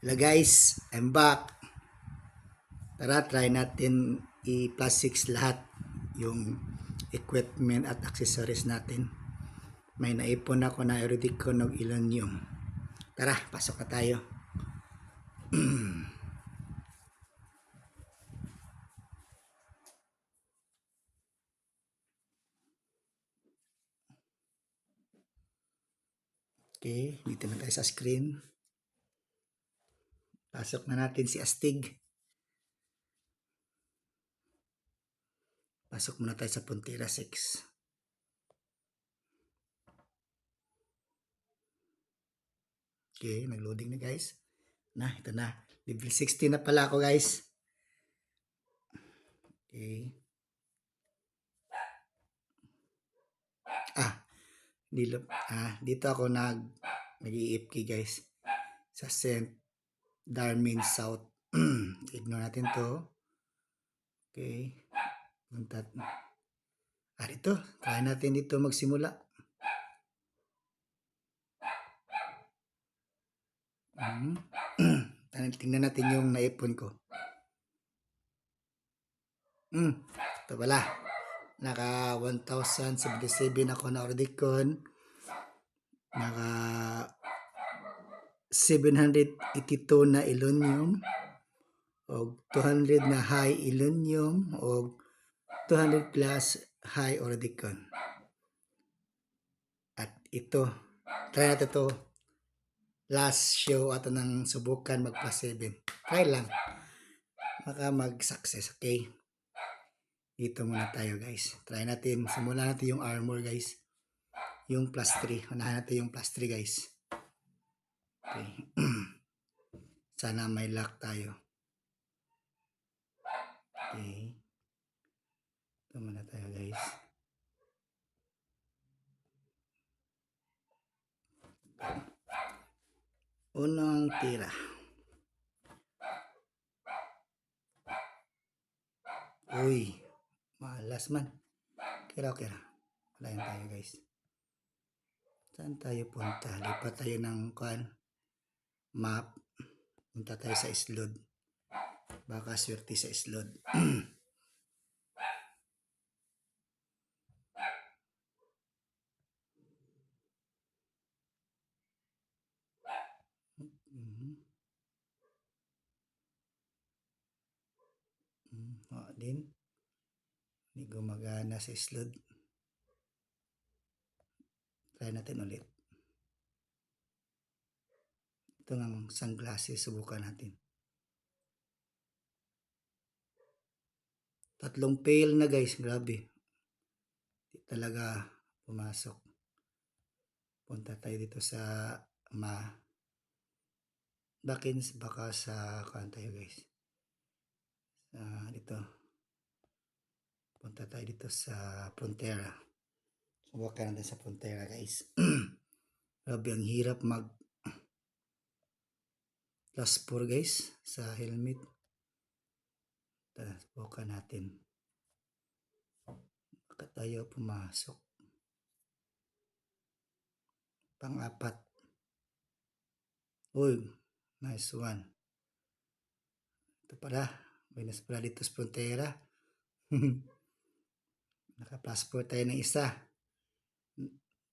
Hello guys, I'm back. Tara, try natin i-plus 6 lahat yung equipment at accessories natin. May naipon ako na Eridicon ng Ilonium. Tara, pasok na tayo. Okay, dito na tayo sa screen. Pasok na natin si Astig. Pasok muna tayo sa Puntera 6. Okay, nag-loading na guys. Ito na. Level 60 na pala ako guys. Okay. Dito ako nag-iipk guys. Sa St. Darmin South. Ignore natin to. Okay. Dito. Try natin dito magsimula. Tingnan natin yung naipon ko. Ito pala. Naka 1,077 ako na Ordicon. Naka 782 na Ilonium. O 200 na high Ilonium. O 200 plus high Ordicon. At ito. Try natin ito. Last show ato nang subukan mag plus 7. Try lang. Baka mag-success, okay? Dito muna tayo guys. Try natin. Simulan natin yung armor guys. Yung plus 3. Unahan natin yung plus 3 guys. Okay. Sana may luck tayo. Okay. Ito muna tayo guys. Unang tira. Uy. Malas man. Kira. Wala yan tayo guys. Saan tayo punta? Lipat tayo ng map. Punta tayo sa Islod. Baka swerte sa Islod. Din. Hindi gumagana sa Islod. Try natin ulit. Ito ng sunglasses. Subukan natin. 3 fail na guys. Grabe. Hindi talaga pumasok. Punta tayo dito sa Bakins. Baka sa tayo guys. Dito. Punta tayo dito sa Frontera. Subukan natin sa Frontera guys. Grabe ang hirap mag plus 4 guys sa helmet. Subukan natin. Baka tayo pumasok. Pang-4. Uy, nice one. Ito pala. Minus pala dito sa Frontera. Naka-plus 4 tayo ng isa.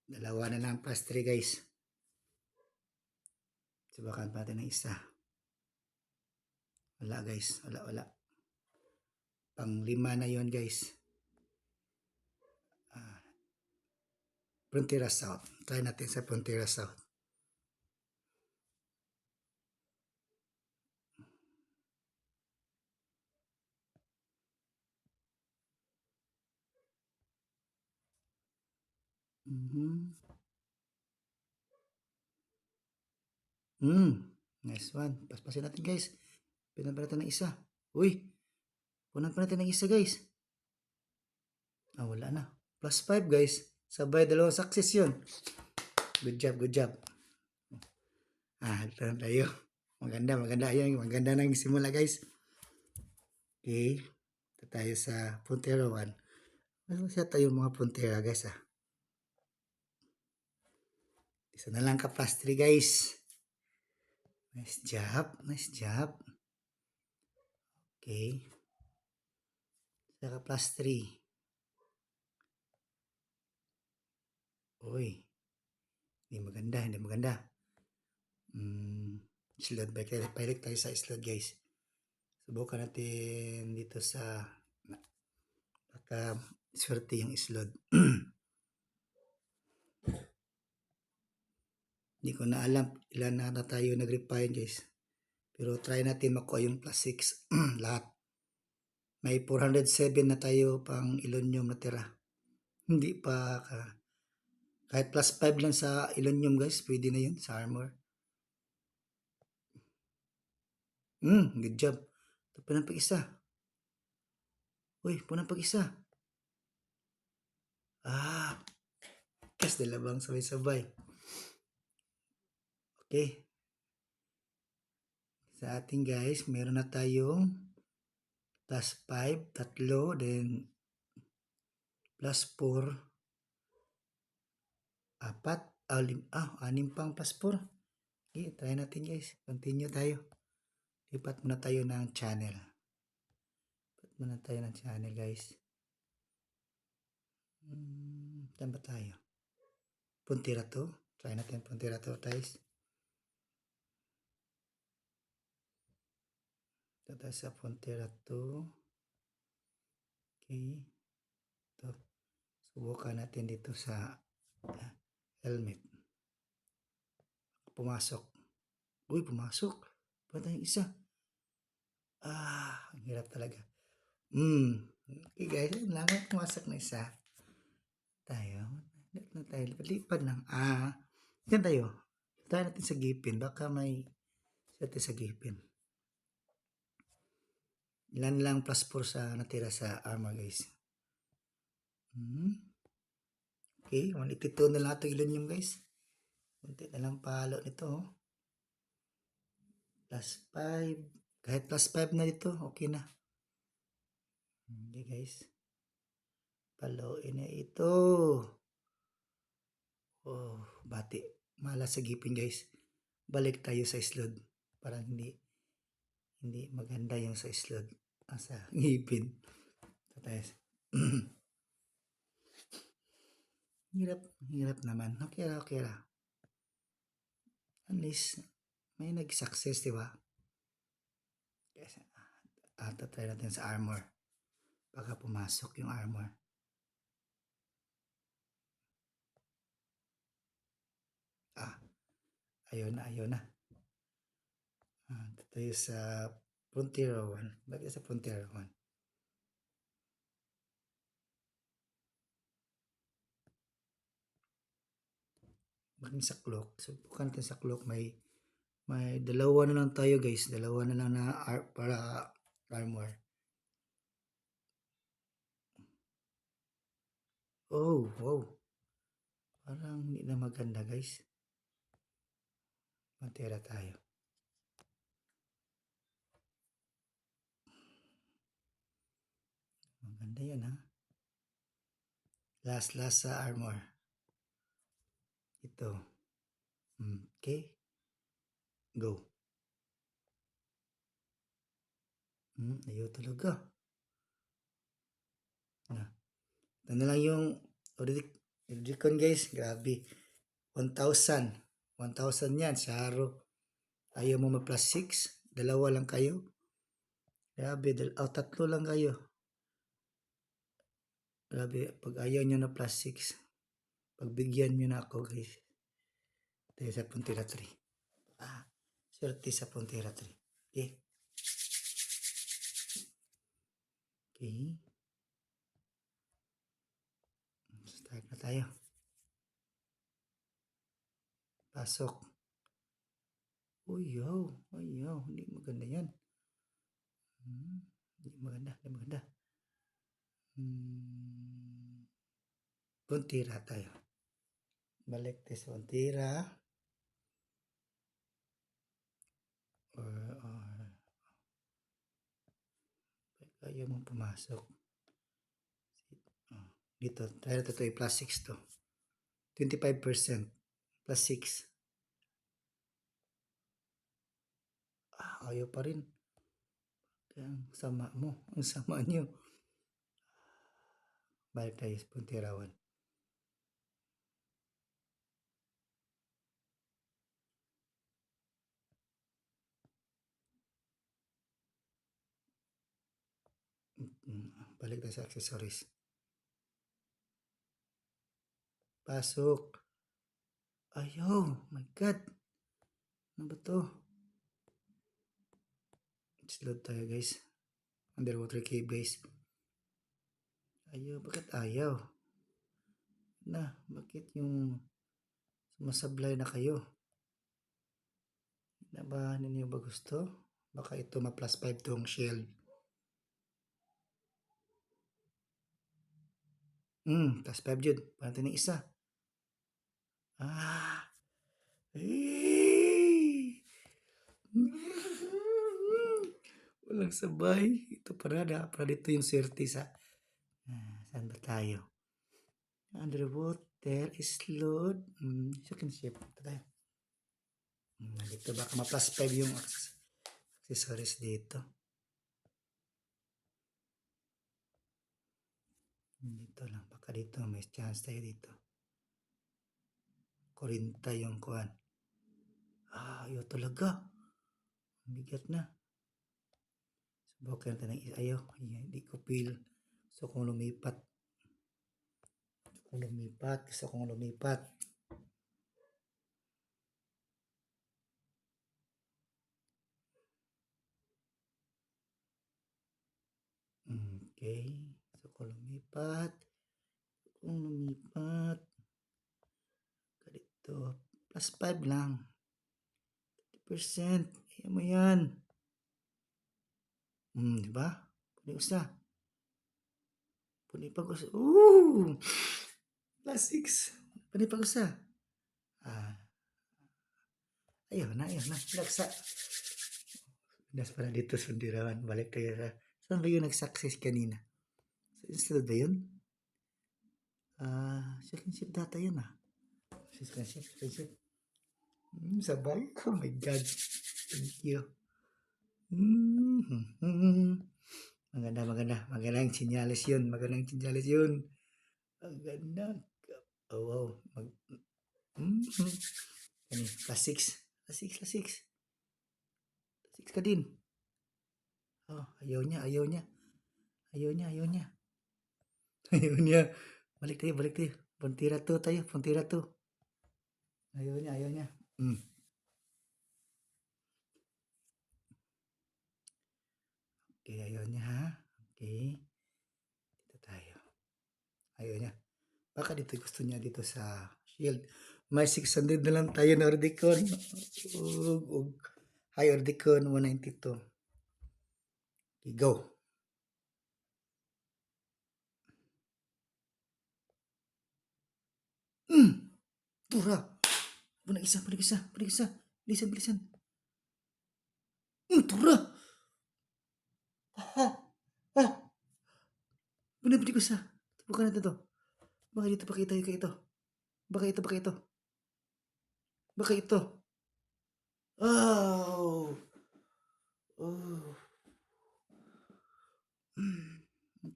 Dalawa na lang plus 3 guys. Subukan pa natin ng isa. Wala guys. Wala. Pang 5 na yon guys. Frontera South. Try natin sa Frontera South. Nice one. Paspasin natin guys. Pinan pa natin ng isa. Uy. Punan pa natin ng isa guys. Wala na. Plus 5 guys. Sabay dalawang success yun. Good job. Ito tayo. Maganda yun. Maganda nang simula guys. Okay. Ito tayo sa Frontera 1. Masaya tayo mga Frontera guys Isa na lang ka plus 3 guys. Nice job. Nice job. Okay. Saka plus 3. Uy. Hindi maganda. Hindi maganda. Slot. Balik tayo sa slot guys. Subukan natin dito sa baka swerte yung slot. Hindi ko na alam ilan na tayo nag-refine guys. Pero try natin makuha yung plus 6 lahat. May 407 na tayo pang Ilonium na tira. Hindi pa kahit plus 5 lang sa Ilonium guys, pwede na yun sa armor. Good job. Ito pa ng pag-isa. Uy, punang pag-isa. Kas dalawang sabay-sabay. Okay. Sa ating guys, meron na tayong plus 5, tatlo, then plus 4, apat, anim pang plus 4. Okay, try natin guys. Continue tayo. Lipat muna tayo ng channel. Guys. Saan ba tayo? Puntira to. Try natin puntira to guys. Ito tayo sa puntira to. Okay. Ito. Subukan natin dito sa helmet. Pumasok. Uy, pumasok. Ba't yung isa? Ang hirap talaga. Okay guys, lamat pumasok na isa. Tayo. Lipad lang. Yan tayo. Tayo natin sa gipin. Baka may sete sa gipin. Ilan lang plus 4 sa natira sa armor guys. Okay, 182 na lang ito ilan yung guys. Kunti na lang palo nito. Plus 5. Kahit plus 5 na dito, okay na. Okay guys. Paloin na ito. Oh, bati. Malas sa gipin guys. Balik tayo sa slot. Parang hindi maganda yung sa slot. Sa ngipin. So tayo. Hirap naman. Okay ra. At least, may nag-success, di ba? Yes. Try natin sa armor. Baka pumasok yung armor. Ayaw na. Ito tayo sa Frontier 1. Bakit sa Frontier 1? Bakit sa cloak? Subukan natin sa cloak. May dalawa na lang tayo guys. Dalawa na lang na para armor. Oh, wow. Parang hindi na maganda guys. Matira tayo. Maganda yan ha. Last sa armor. Ito. Okay. Go. Ayaw talaga. Ito na lang yung Oricon guys. Grabe. 1,000. 1,000 yan. Saro. Ayaw mo ma-plus 6. Dalawa lang kayo. Grabe. Tatlo lang kayo. Grabe. Pag ayaw nyo na plus 6. Pagbigyan nyo na ako guys. Tayo sa Puntira 3. Swerte sa Puntira 3. Okay. Okay. Start na tayo. Pasok. Uyaw. Hindi maganda yan. Hindi maganda. Puntira tayo. Balik tayo sa Puntira. Ayaw mong pumasok. Dito, try na ito plus 6 to. 25%. Plus 6. Ayaw pa rin. Kaya ang sama mo. Ang sama niyo. Balik tayo sa puntirawan. Balik tayo sa accessories. Pasok. Ayaw. My God. Ano ba to? Load tayo guys. Underwater cave guys. Ayaw. Bakit ayaw? Bakit yung sumasablay na kayo? Ba ninyo ba gusto? Baka ito ma-plus 5 tong shield. Plus 5 yun. Pantin ng isa. Walang sabay. Ito para dito yung swerte sa saan ba tayo? Underwater is load. Second ship. Ito tayo. Dito baka ma-plus 5 yung accessories dito. Dito lang. Baka dito may chance tayo dito. 40 yung kuhan. Ayaw talaga. Bigat na. Subukan natin ng ayaw. Hindi ko feel. Gusto kong lumipat. Gusto kong lumipat. Okay. Gusto kong lumipat. Dito. Plus 5 lang. 30%. Ayaw mo yan. Diba? Puni usa. Puni pag-usa. Plus 6. Puni pag-usa. Ayaw na. Laksa. Das para dito sundirawan. Balik tayo sa... Saan ba yung nag-success kanina? Sa ba yun? Second ship data yun Second ship. Sabay. Oh my God. Thank you. Maganda. Magandang sinyalis yun. Maganda. Oh, wow. Plus 6. Plus 6 ka din. Ayaw niya. Balik tayo. Puntira to. Ayaw niya. Okay, ayaw niya ha. Okay. Dito tayo. Ayaw niya. Baka dito gusto niya dito sa shield. May 600 na lang tayo na Ordicon. High Ordicon 192. Okay, go. Tura. Punag isa. Bilisan. Tura. Punag ko sa. Bukan natin to. Baka dito pakita yung ito. Baka ito.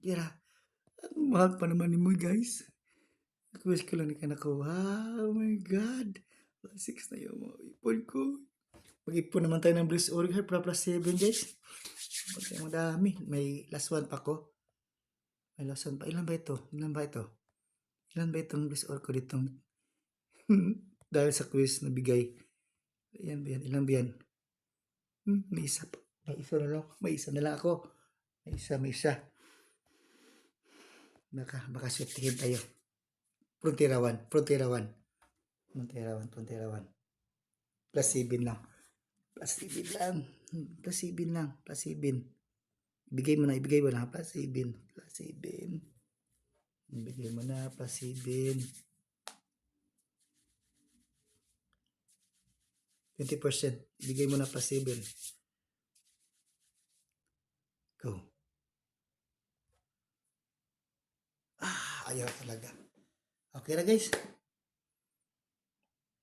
Kira. Ang mahal pa naman ni mo guys. Request ko lang ni kanako. Oh my God. Plus 6 na yung mga ipon ko. Mag-ipon naman tayo ng Bliss Org para plus 7 guys. Madami. May last one pa ko. May last one pa. Ilan ba ito? Ilan ba itong Bliss Org ko ditong dahil sa quiz na bigay. Ilan ba yan? May isa pa. May isa na lang ako. May isa. Baka swerte tayo. Puntirawan. Plus 7 lang. Plus 7. Ibigay mo na. Plus 7. Ibigay mo na. Plus 7. 20%. Ibigay mo na plus 7. Go. Ayaw talaga. Okay na guys.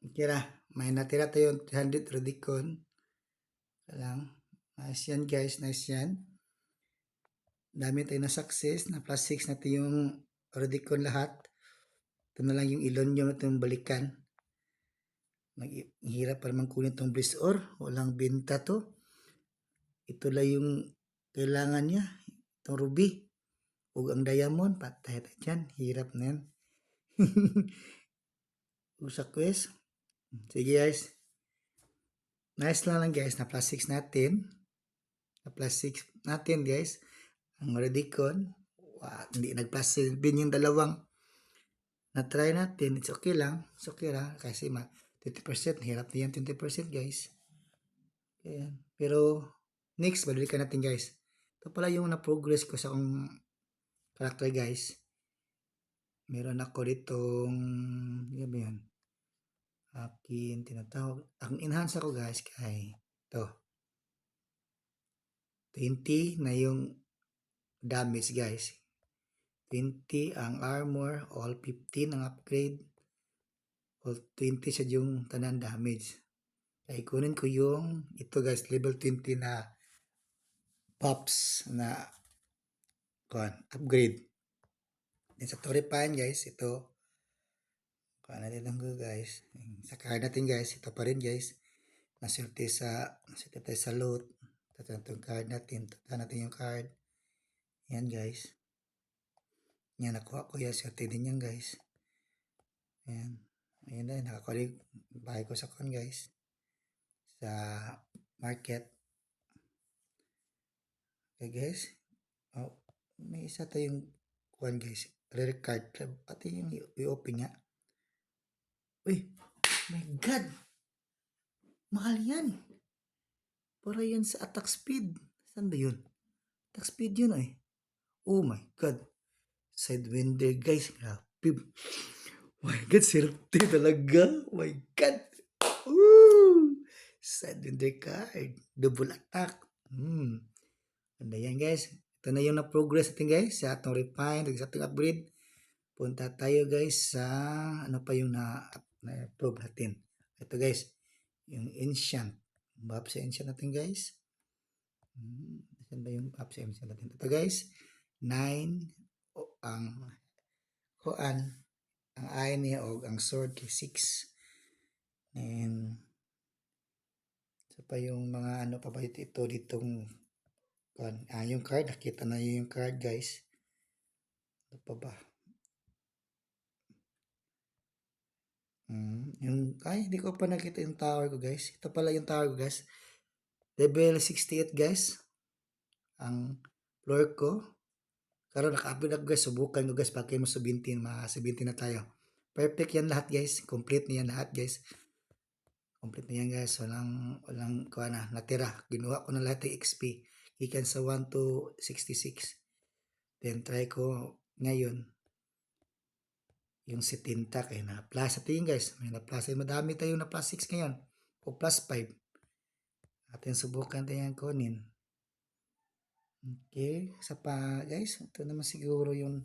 Okay na. May natira tayong 300 Rubicon. Lang. Nice yan guys, nice yan. Dami tayo na success, na plus 6 natin yung Rodicon lahat. Ito na lang yung ilon nyo natin balikan. Hirap pa naman kunin itong Blizzor. Walang benta to. Ito lang yung kailangan niya. Itong ruby. O ang diamond. Patay tayo dyan. Hirap na yan. Usa quest. Sige guys. Nice lang guys. Na plus 6 natin. Na plus 6 natin guys. Ang Redicon. Wow, hindi nag-plus 7 yung dalawang na-try natin. It's okay lang. It's okay lang. Kasi 20%. Hirap na yan 20% guys. Ayan. Pero next, balikan natin guys. Ito pala yung na-progress ko sa akong character guys. Meron ako ditong yan ba yan? Akin tinatawag. Ang enhance ako guys kay ito. 20 na yung damage guys. 20 ang armor, all 15 ang upgrade, all 20 siya yung tanan damage. Kaya kunin ko yung ito guys, level 20 na pops na upgrade. Then sa Torrefine guys, ito kuha natin lang ko guys. Sa card natin guys, ito pa rin guys. Naserte tayo sa loot. Ito yung card natin. Tata natin yung card. Yan guys. Yan, nakuha ko yan. Swerte din yan guys. Ayan. Ayan na, nakakuha bahay ko sa con guys. Sa market. Okay guys. Oh, may isa tayong kuhan guys. Rare card. Pati yung i-open nga. Uy, my god. Mahal yan. Para yan sa attack speed. Saan ba yun? Attack speed yun eh. Oh my god. Sidewinder guys. Grabe. Oh my god, swerte talaga. Oh my god. Woo! Sidewinder card. Double attack. Ganda yan guys. Ito na yung na-progress natin guys. Sa atong refine, sa atong upgrade. Punta tayo guys sa ano pa yung na-approve natin. Ito guys. Yung ancient. Buff sa ancient natin guys. Saan ba yung buff sa ancient natin? Ito guys. 9 ang kuan ang eye niya o ang sword kay 6. And so pa yung mga ano pa ba ito ditong kuan. Yung card. Nakita na yung card guys. Ano pa ba? Hindi ko pa nakita yung tower ko guys. Ito pala yung tower ko guys. Level 68 guys. Ang floor ko. Karon naka-upload ako guys. Subukan ko guys. Pagka mo 17. Mga 17 na tayo. Perfect yan lahat guys. Complete na yan lahat guys. Complete na yan guys. Walang kuha na. Natira. Ginawa ko na lahat ng XP. Ikan sa 1 to 66. Then try ko ngayon. Yung 70 kaya na plus natin guys. May na plus. Madami tayo na plus 6 ngayon. O plus 5. Atin subukan tayo yan kunin. Okay. Sa pa guys. Ito naman siguro yung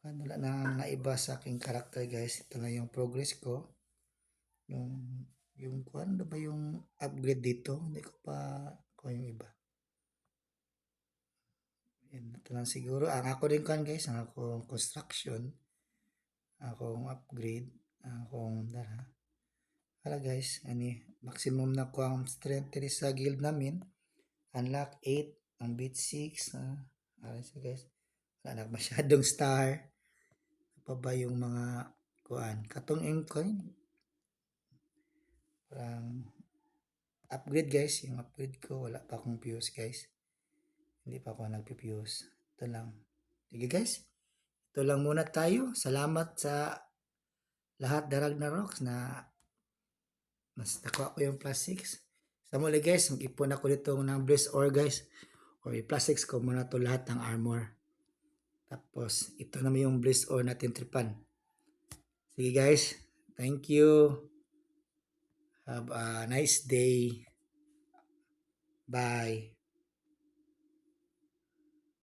wala na naiba sa aking character guys. Ito na yung progress ko. Yung ano ba yung upgrade dito? Hindi ko pa yung iba. Yan, ito lang siguro. Ang ako din kan guys. Ang akong construction. Akong upgrade. Akong dara. Para guys. Maximum na ko ang strength sa guild namin. Unlock 8. Ang beat 6. So guys. Wala na masyadong star. Pa ba yung mga kuan? Katong coin. Parang upgrade guys. Yung upgrade ko. Wala pa akong fuse guys. Hindi pa ako nagpi-fuse. Ito lang. Sige guys. Ito lang muna tayo. Salamat sa lahat darag na rocks na mas nakuha ko yung plus 6. Sa muli guys, mag-ipon ako dito ng Bliss Ore guys. Or plus 6 ko muna to lahat ng armor. Tapos, ito naman yung Bliss Ore natin tripan. Sige guys. Thank you. Have a nice day. Bye.